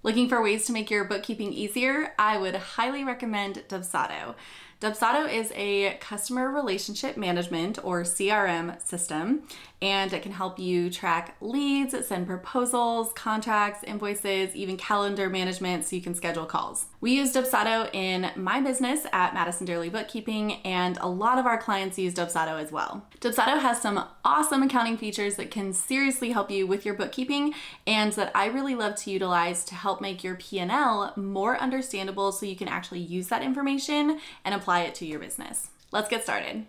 Looking for ways to make your bookkeeping easier? I would highly recommend Dubsado. Dubsado is a customer relationship management or CRM system, and it can help you track leads, send proposals, contracts, invoices, even calendar management so you can schedule calls. We use Dubsado in my business at Madison Daily Bookkeeping, and a lot of our clients use Dubsado as well. Dubsado has some awesome accounting features that can seriously help you with your bookkeeping and that I really love to utilize to help make your P&L more understandable so you can actually use that information and apply it to your business. Let's get started.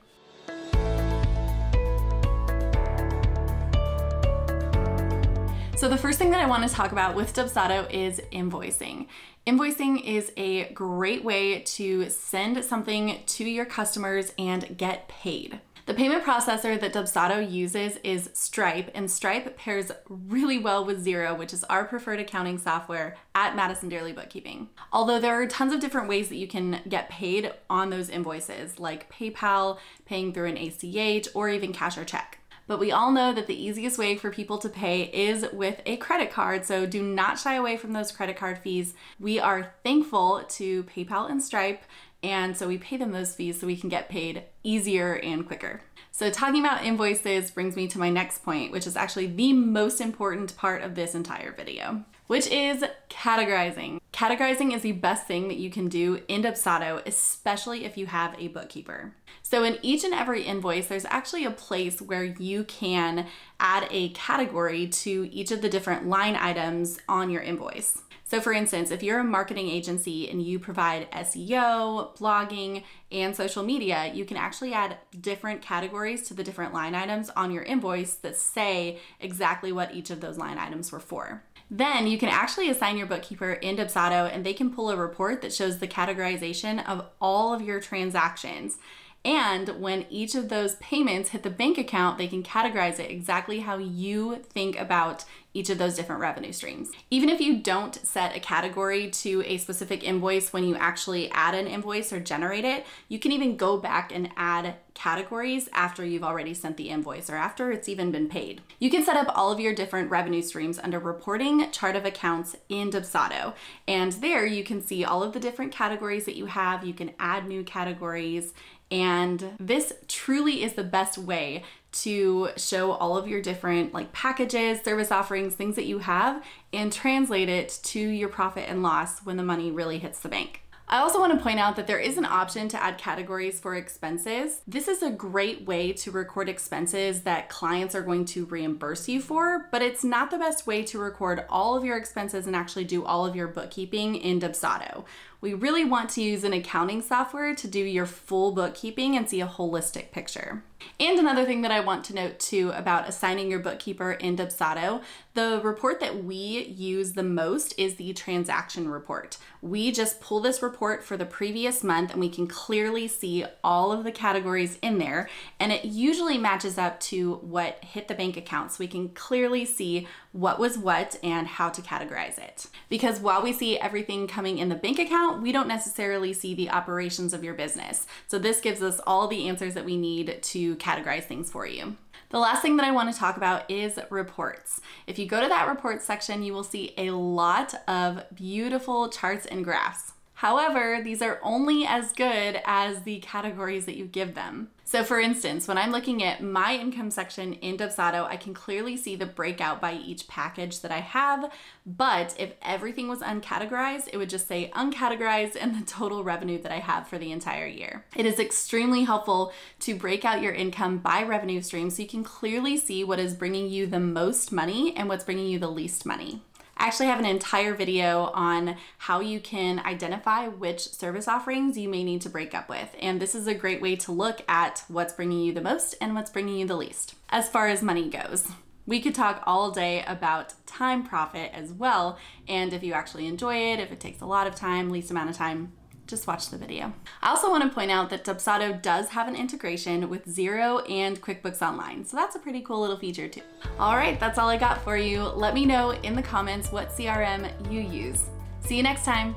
So the first thing that I want to talk about with Dubsado is invoicing. Invoicing is a great way to send something to your customers and get paid. The payment processor that Dubsado uses is Stripe, and Stripe pairs really well with Xero, which is our preferred accounting software at Madison Daily Bookkeeping. Although there are tons of different ways that you can get paid on those invoices, like PayPal, paying through an ACH, or even cash or check. But we all know that the easiest way for people to pay is with a credit card, so do not shy away from those credit card fees. We are thankful to PayPal and Stripe, and so we pay them those fees so we can get paid easier and quicker. So talking about invoices brings me to my next point, which is actually the most important part of this entire video, which is categorizing. Categorizing is the best thing that you can do in Dubsado, especially if you have a bookkeeper. So in each and every invoice, there's actually a place where you can add a category to each of the different line items on your invoice. So for instance, if you're a marketing agency and you provide SEO, blogging, and social media, you can actually add different categories to the different line items on your invoice that say exactly what each of those line items were for. Then you can actually assign your bookkeeper in Dubsado and they can pull a report that shows the categorization of all of your transactions. And when each of those payments hit the bank account, they can categorize it exactly how you think about each of those different revenue streams. Even if you don't set a category to a specific invoice when you actually add an invoice or generate it, you can even go back and add categories after you've already sent the invoice or after it's even been paid. You can set up all of your different revenue streams under Reporting, Chart of Accounts in Dubsado. And there you can see all of the different categories that you have. You can add new categories. And this truly is the best way to show all of your different packages, service offerings, things that you have, and translate it to your profit and loss when the money really hits the bank. I also want to point out that there is an option to add categories for expenses. This is a great way to record expenses that clients are going to reimburse you for, but it's not the best way to record all of your expenses and actually do all of your bookkeeping in Dubsado. We really want to use an accounting software to do your full bookkeeping and see a holistic picture. And another thing that I want to note too about assigning your bookkeeper in Dubsado, the report that we use the most is the transaction report. We just pull this report for the previous month and we can clearly see all of the categories in there, and it usually matches up to what hit the bank account, so we can clearly see what was what and how to categorize it. Because while we see everything coming in the bank account, we don't necessarily see the operations of your business. So this gives us all the answers that we need to categorize things for you. The last thing that I want to talk about is reports. If you go to that reports section, you will see a lot of beautiful charts and graphs. However, these are only as good as the categories that you give them. So for instance, when I'm looking at my income section in Dubsado, I can clearly see the breakout by each package that I have, but if everything was uncategorized, it would just say uncategorized and the total revenue that I have for the entire year. It is extremely helpful to break out your income by revenue stream so you can clearly see what is bringing you the most money and what's bringing you the least money. I actually have an entire video on how you can identify which service offerings you may need to break up with. And this is a great way to look at what's bringing you the most and what's bringing you the least. As far as money goes, we could talk all day about time profit as well. And if you actually enjoy it, if it takes a lot of time, least amount of time, just watch the video. I also want to point out that Dubsado does have an integration with Xero and QuickBooks Online, so that's a pretty cool little feature too. All right, that's all I got for you. Let me know in the comments what CRM you use. See you next time.